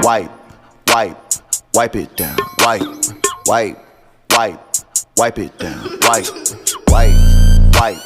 Wipe, wipe, wipe it down. Wipe, wipe, wipe, wipe it down. Wipe, wipe, wipe.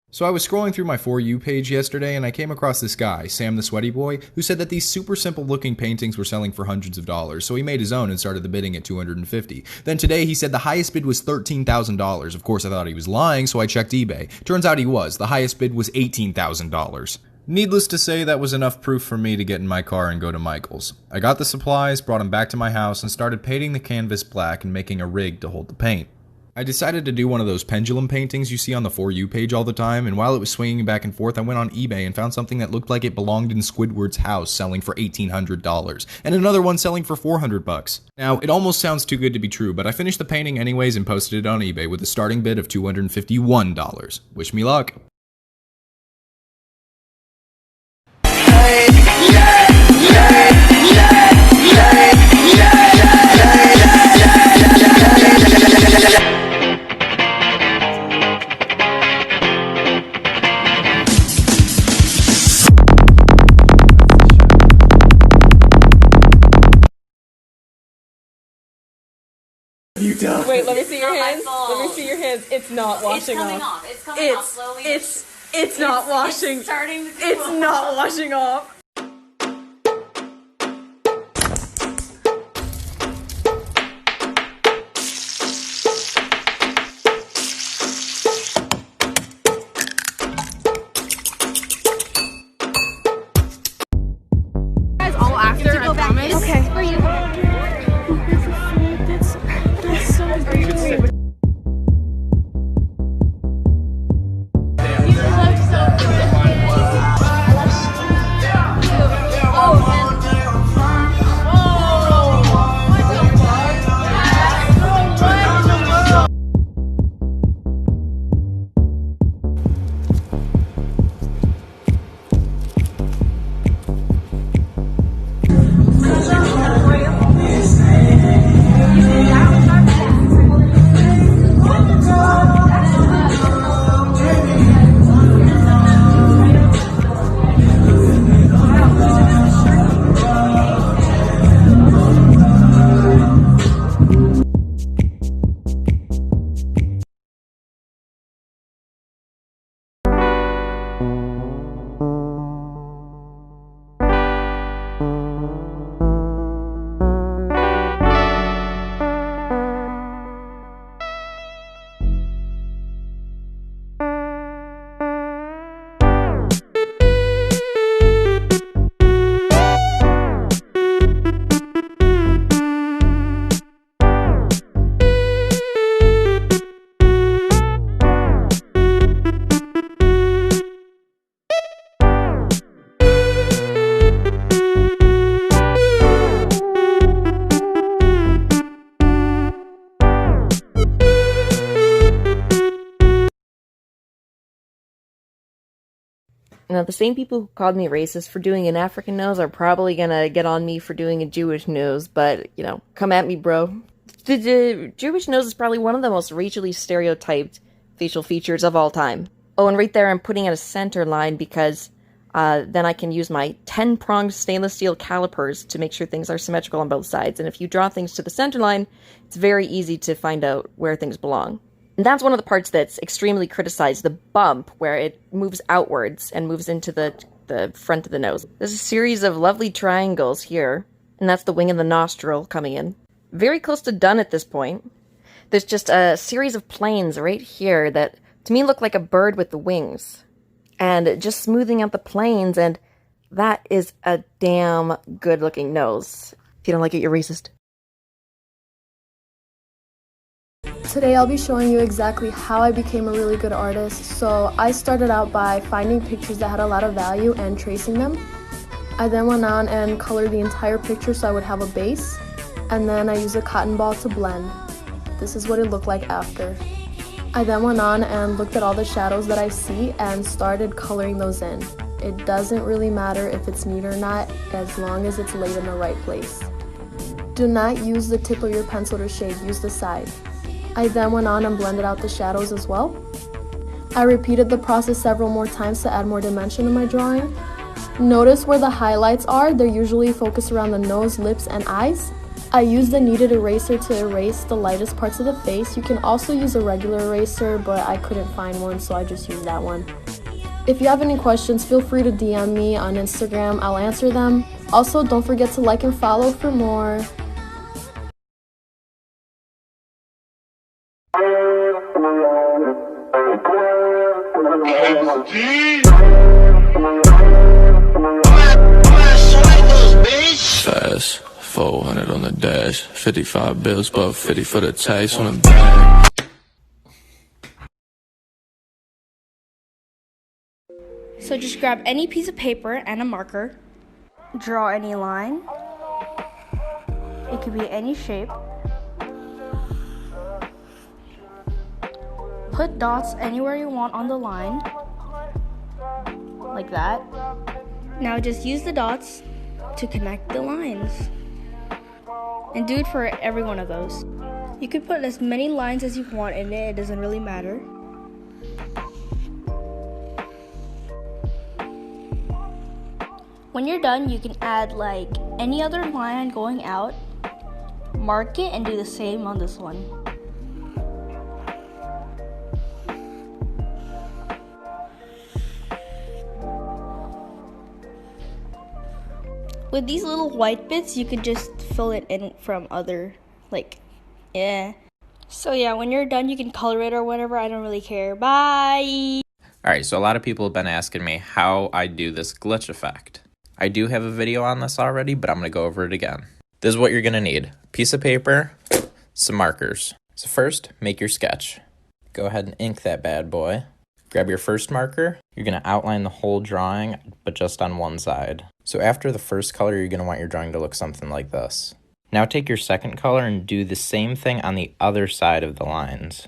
So I was scrolling through my For You page yesterday and I came across this guy, Sam the Sweaty Boy, who said that these super simple looking paintings were selling for hundreds of dollars, so he made his own and started the bidding at $250. Then today he said the highest bid was $13,000. Of course I thought he was lying, so I checked eBay. Turns out he was. The highest bid was $18,000. Needless to say, that was enough proof for me to get in my car and go to Michael's. I got the supplies, brought them back to my house, and started painting the canvas black and making a rig to hold the paint. I decided to do one of those pendulum paintings you see on the For You page all the time, and while it was swinging back and forth, I went on eBay and found something that looked like it belonged in Squidward's house, selling for $1,800, and another one selling for $400. Now, it almost sounds too good to be true, but I finished the painting anyways and posted it on eBay with a starting bid of $251. Wish me luck. Wait, let me see your hands. Let me see your hands. It's not washing off. It's coming off slowly. It's not washing. It's starting to It's not washing off. Guys, all after I promise. Okay. For you. That's so great. Now, the same people who called me racist for doing an African nose are probably gonna get on me for doing a Jewish nose, but, you know, come at me, bro. The Jewish nose is probably one of the most racially stereotyped facial features of all time. Oh, and right there I'm putting in a center line because then I can use my 10-pronged stainless steel calipers to make sure things are symmetrical on both sides, and if you draw things to the center line, it's very easy to find out where things belong. And that's one of the parts that's extremely criticized, the bump, where it moves outwards and moves into the front of the nose. There's a series of lovely triangles here, and that's the wing and the nostril coming in. Very close to done at this point. There's just a series of planes right here that, to me, look like a bird with the wings. And just smoothing out the planes, and that is a damn good-looking nose. If you don't like it, you're racist. Today I'll be showing you exactly how I became a really good artist. So I started out by finding pictures that had a lot of value and tracing them. I then went on and colored the entire picture so I would have a base, and then I used a cotton ball to blend. This is what it looked like after. I then went on and looked at all the shadows that I see and started coloring those in. It doesn't really matter if it's neat or not, as long as it's laid in the right place. Do not use the tip of your pencil to shade, use the side. I then went on and blended out the shadows as well. I repeated the process several more times to add more dimension to my drawing. Notice where the highlights are, they're usually focused around the nose, lips, and eyes. I used the kneaded eraser to erase the lightest parts of the face. You can also use a regular eraser, but I couldn't find one, so I just used that one. If you have any questions, feel free to DM me on Instagram, I'll answer them. Also, don't forget to like and follow for more. Fast, 400 on the dash, 55 bills, but 50 for the tax on the bag. So just grab any piece of paper and a marker. Draw any line. It could be any shape. Put dots anywhere you want on the line. Like that. Now just use the dots to connect the lines. And do it for every one of those. You can put as many lines as you want in it doesn't really matter. When you're done, you can add like any other line going out, mark it, and do the same on this one. With these little white bits, you could just fill it in from other, So yeah, when you're done, you can color it or whatever. I don't really care. Bye! Alright, so a lot of people have been asking me how I do this glitch effect. I do have a video on this already, but I'm going to go over it again. This is what you're going to need. Piece of paper, some markers. So first, make your sketch. Go ahead and ink that bad boy. Grab your first marker. You're going to outline the whole drawing, but just on one side. So after the first color, you're going to want your drawing to look something like this. Now take your second color and do the same thing on the other side of the lines.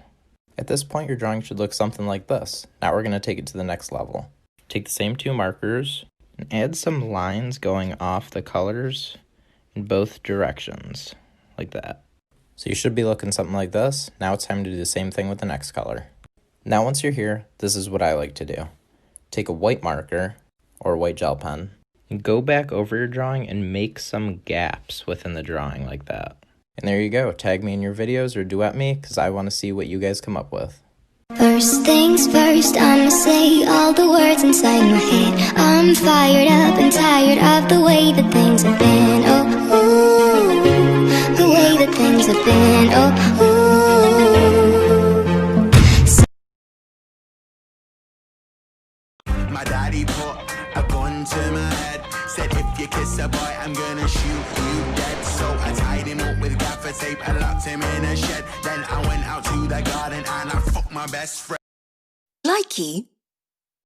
At this point, your drawing should look something like this. Now we're going to take it to the next level. Take the same two markers and add some lines going off the colors in both directions, like that. So you should be looking something like this. Now it's time to do the same thing with the next color. Now once you're here, this is what I like to do. Take a white marker or a white gel pen and go back over your drawing and make some gaps within the drawing like that. And there you go. Tag me in your videos or duet me because I want to see what you guys come up with. First things first, I'ma say all the words inside my head. I'm fired up and tired of the way that things have been. Oh, ooh, the way that things have been. Oh, ooh. My daddy put a gun to my head. Said if you kiss a boy, I'm gonna shoot you dead. So I tied him up with gaffer tape and locked him in a shed. Then I went out to the garden and I fucked my best friend. Likey